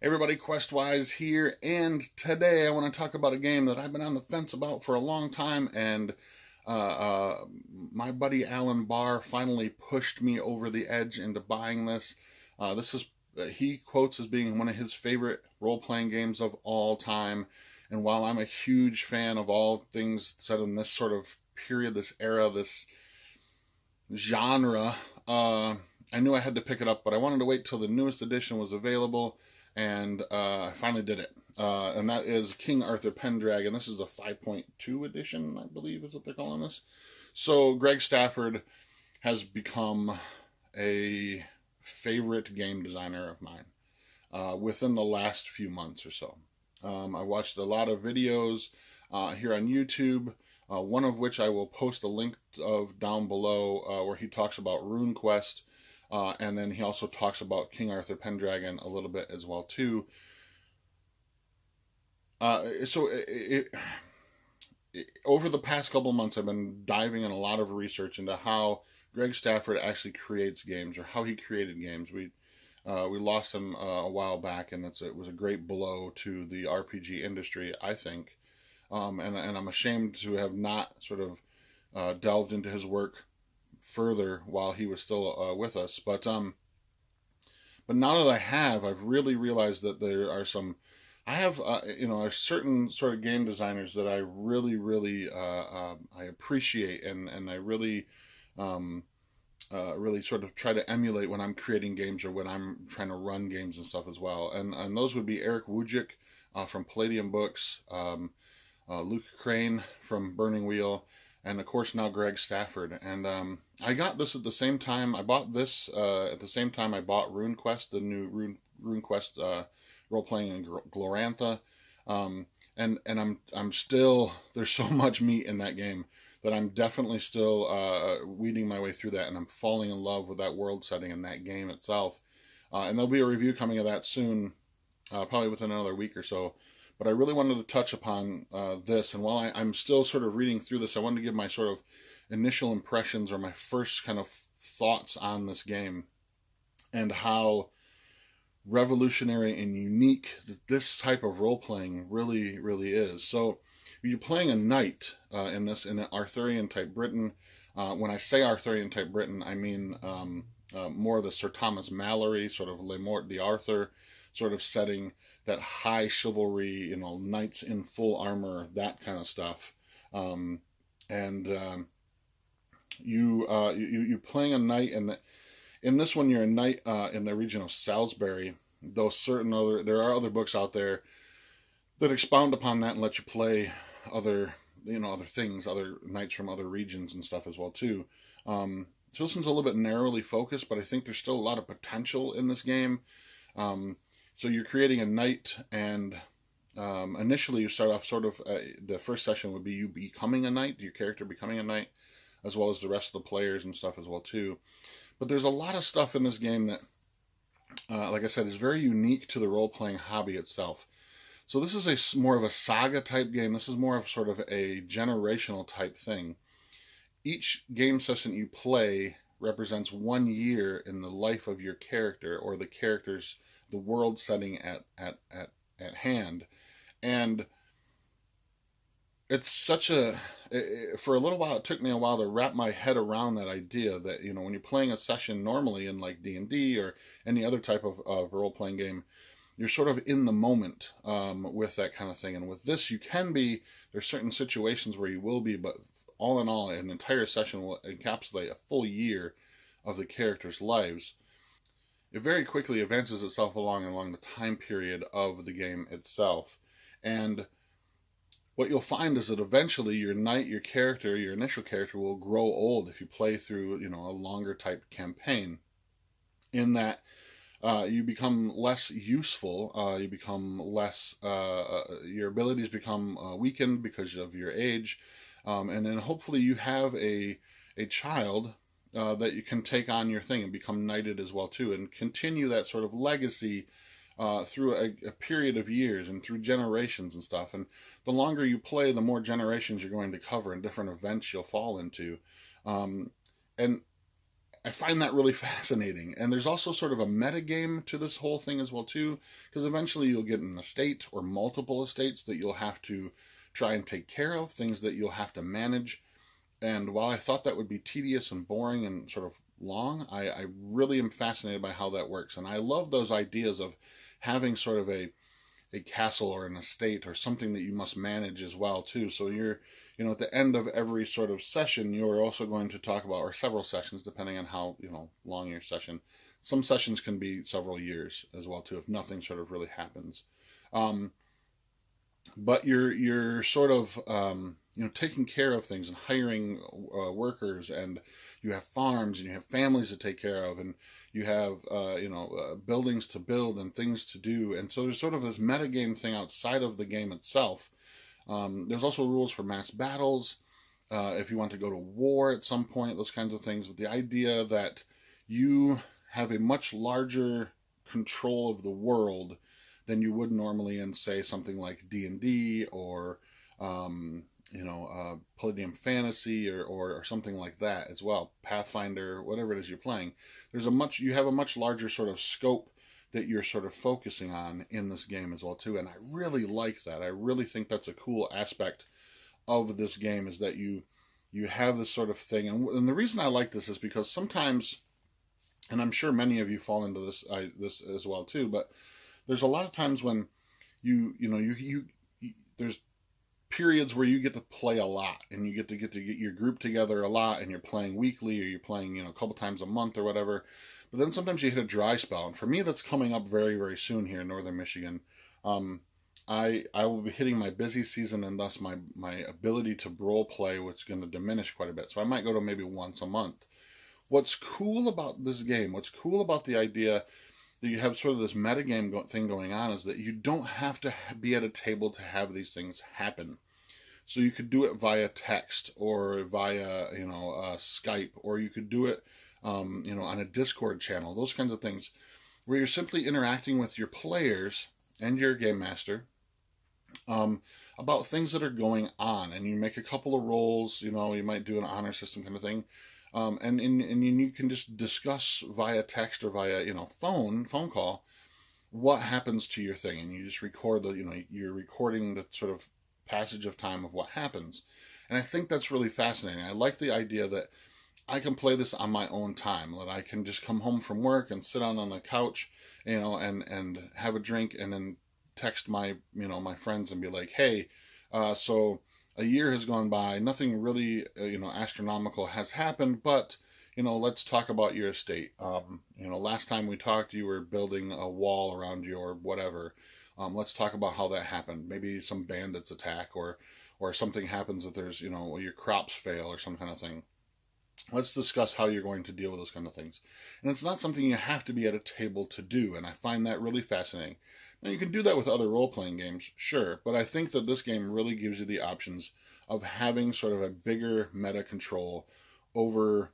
Hey everybody, Questwise here, and today I want to talk about a game that I've been on the fence about for a long time, and uh, uh, my buddy Alan Barr finally pushed me over the edge into buying this. This is he quotes as being one of his favorite role-playing games of all time, and while I'm a huge fan of all things set in this sort of period, this era, this genre, I knew I had to pick it up, but I wanted to wait till the newest edition was available, and I finally did it. And that is King Arthur Pendragon. This is a 5.2 edition, I believe is what they're calling this. So Greg Stafford has become a favorite game designer of mine within the last few months or so. I watched a lot of videos here on YouTube, one of which I will post a link of down below where he talks about RuneQuest, and then he also talks about King Arthur Pendragon a little bit as well too. Over the past couple months, I've been diving in a lot of research into how Greg Stafford actually creates games, or how he created games. We lost him a while back, and it was a great blow to the RPG industry, I think. And I'm ashamed to have not sort of delved into his work further while he was still with us. But now that I have, I've really realized that there are some. I have a certain sort of game designers that I really I appreciate, and I really sort of try to emulate when I'm creating games or when I'm trying to run games and stuff as well. And those would be Eric Wujcik from Palladium Books, Luke Crane from Burning Wheel, and of course now Greg Stafford. And I got this at the same time. I bought this at the same time I bought RuneQuest, the new RuneQuest role playing in Glorantha. And I'm still, there's so much meat in that game that I'm definitely still weeding my way through that, and I'm falling in love with that world setting and that game itself. And there'll be a review coming of that soon, probably within another week or so. But I really wanted to touch upon this, and while I'm still sort of reading through this, I wanted to give my sort of initial impressions or my first kind of thoughts on this game and how revolutionary and unique that this type of role playing really is. So you're playing a knight in an Arthurian type Britain. When I say Arthurian type Britain, I mean more of the Sir Thomas Malory sort of Le Morte d'Arthur sort of setting, that high chivalry, knights in full armor, that kind of stuff. You playing a knight, and in this one you're a knight in the region of Salisbury. Though there are other books out there that expound upon that and let you play other things, other knights from other regions and stuff as well too. So this one's a little bit narrowly focused, but I think there's still a lot of potential in this game. So you're creating a knight, and initially you start off sort of, the first session would be you becoming a knight, your character becoming a knight, as well as the rest of the players and stuff as well too. But there's a lot of stuff in this game that, like I said, is very unique to the role-playing hobby itself. So this is more of a saga type game. This is more of sort of a generational type thing. Each game session you play represents 1 year in the life of your character, or the world setting at hand. And it's for a little while, it took me a while to wrap my head around that idea that, when you're playing a session normally in like D&D or any other type of role-playing game, you're sort of in the moment with that kind of thing. And with this, there's certain situations where you will be, but all in all, an entire session will encapsulate a full year of the characters' lives. It very quickly advances itself along the time period of the game itself. And what you'll find is that eventually your initial character will grow old if you play through, a longer type campaign, in that you become less useful, you become less, your abilities become weakened because of your age, and then hopefully you have a child that you can take on your thing and become knighted as well too, and continue that sort of legacy through a period of years and through generations and stuff. And the longer you play, the more generations you're going to cover and different events you'll fall into. And I find that really fascinating. And there's also sort of a meta game to this whole thing as well too, because eventually you'll get an estate or multiple estates that you'll have to try and take care of, things that you'll have to manage. And while I thought that would be tedious and boring and sort of long, I really am fascinated by how that works. And I love those ideas of having sort of a castle or an estate or something that you must manage as well too. So you're, at the end of every sort of session, you're also going to talk about, or several sessions, depending on how, long your session. Some sessions can be several years as well too, if nothing sort of really happens. But you're sort of, taking care of things and hiring workers, and you have farms and you have families to take care of, and you have, buildings to build and things to do. And so there's sort of this metagame thing outside of the game itself. There's also rules for mass battles, if you want to go to war at some point, those kinds of things. But the idea that you have a much larger control of the world than you would normally in, say, something like D&D or, Palladium Fantasy or something like that as well. Pathfinder, whatever it is you're playing. You have a much larger sort of scope that you're sort of focusing on in this game as well too. And I really like that. I really think that's a cool aspect of this game, is that you have this sort of thing. And the reason I like this is because sometimes, and I'm sure many of you fall into this as well too, but there's a lot of times when there's periods where you get to play a lot, and you get to get your group together a lot, and you're playing weekly, or you're playing, a couple times a month or whatever. But then sometimes you hit a dry spell, and for me, that's coming up very, very soon here in northern Michigan. I will be hitting my busy season, and thus my ability to role play, which is going to diminish quite a bit. So I might go to maybe once a month. What's cool about this game, what's cool about the idea that you have sort of this metagame thing going on, is that you don't have to be at a table to have these things happen. So you could do it via text or via, Skype, or you could do it, on a Discord channel, those kinds of things, where you're simply interacting with your players and your game master about things that are going on. And you make a couple of rolls, you might do an honor system kind of thing. And you can just discuss via text or via, phone call, what happens to your thing. And you just record you're recording the sort of passage of time of what happens. And I think that's really fascinating. I like the idea that I can play this on my own time, that I can just come home from work and sit on the couch, and have a drink, and then text my friends and be like, hey, so a year has gone by, nothing really, astronomical has happened, but, let's talk about your estate. Last time we talked, you were building a wall around you or whatever. Let's talk about how that happened. Maybe some bandits attack, or something happens that there's, your crops fail or some kind of thing. Let's discuss how you're going to deal with those kind of things. And it's not something you have to be at a table to do, and I find that really fascinating. Now, you can do that with other role-playing games, sure, but I think that this game really gives you the options of having sort of a bigger meta control over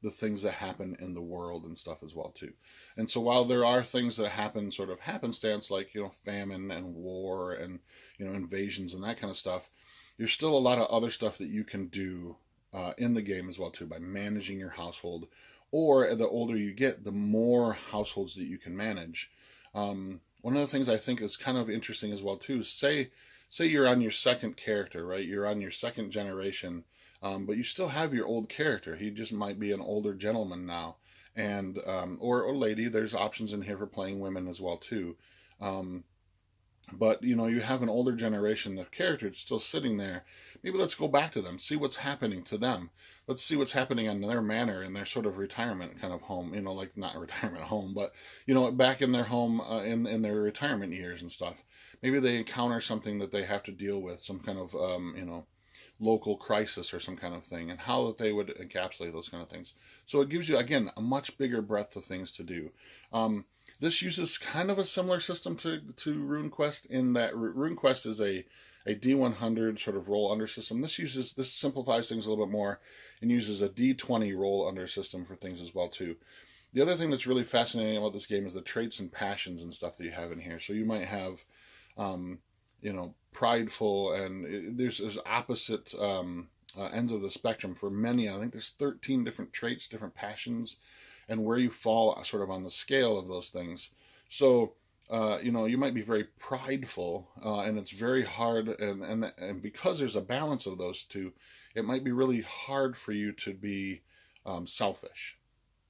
the things that happen in the world and stuff as well, too. And so while there are things that happen sort of happenstance, like, famine and war and, invasions and that kind of stuff, there's still a lot of other stuff that you can do in the game as well, too, by managing your household. Or the older you get, the more households that you can manage. One of the things I think is kind of interesting as well, too, say you're on your second character, right? You're on your second generation, but you still have your old character. He just might be an older gentleman now, and or lady. There's options in here for playing women as well, too. But, you have an older generation of characters still sitting there. Maybe let's go back to them, see what's happening to them. Let's see what's happening in their manor, in their sort of retirement kind of home, like not a retirement home, but, back in their home in their retirement years and stuff. Maybe they encounter something that they have to deal with, some kind of, local crisis or some kind of thing, and how that they would encapsulate those kind of things. So it gives you, again, a much bigger breadth of things to do. This uses kind of a similar system to RuneQuest, in that RuneQuest is a D100 sort of roll under system. This simplifies things a little bit more and uses a D20 roll under system for things as well, too. The other thing that's really fascinating about this game is the traits and passions and stuff that you have in here. So you might have prideful, and there's opposite ends of the spectrum for many. I think there's 13 different traits, different passions, and where you fall sort of on the scale of those things. So you might be very prideful, and it's very hard, and because there's a balance of those two, it might be really hard for you to be selfish,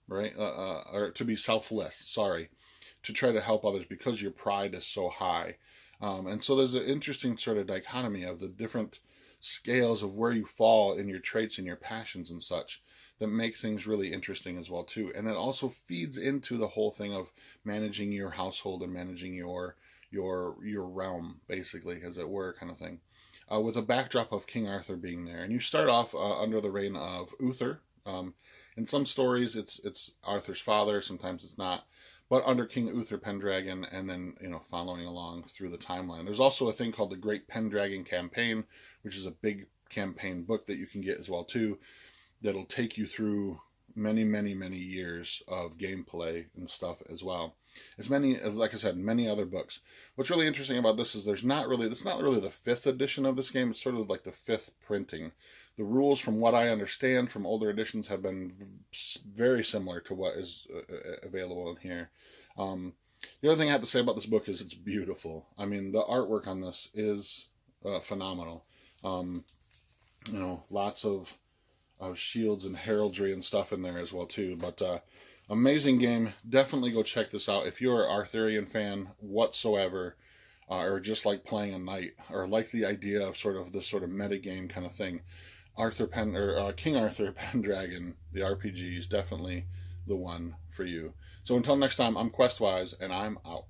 right? Or to be selfless, sorry, to try to help others because your pride is so high. And so there's an interesting sort of dichotomy of the different scales of where you fall in your traits and your passions and such that make things really interesting as well too. And it also feeds into the whole thing of managing your household and managing your realm, basically, as it were, kind of thing. With a backdrop of King Arthur being there, and you start off under the reign of Uther. In some stories, it's Arthur's father. Sometimes it's not. But under King Arthur Pendragon, and then following along through the timeline. There's also a thing called the Great Pendragon Campaign, which is a big campaign book that you can get as well too, that'll take you through many, many, many years of gameplay and stuff as well. As many as, like I said, many other books. What's really interesting about this is it's not really the 5th edition of this game. It's sort of like the 5th printing. The rules, from what I understand from older editions, have been very similar to what is available in here. The other thing I have to say about this book is it's beautiful. I mean, the artwork on this is phenomenal. Lots of shields and heraldry and stuff in there as well too. But amazing game. Definitely go check this out if you're an Arthurian fan whatsoever, or just like playing a knight, or like the idea of this sort of meta game kind of thing. King Arthur Pendragon, the RPG, is definitely the one for you. So until next time, I'm Questwise, and I'm out.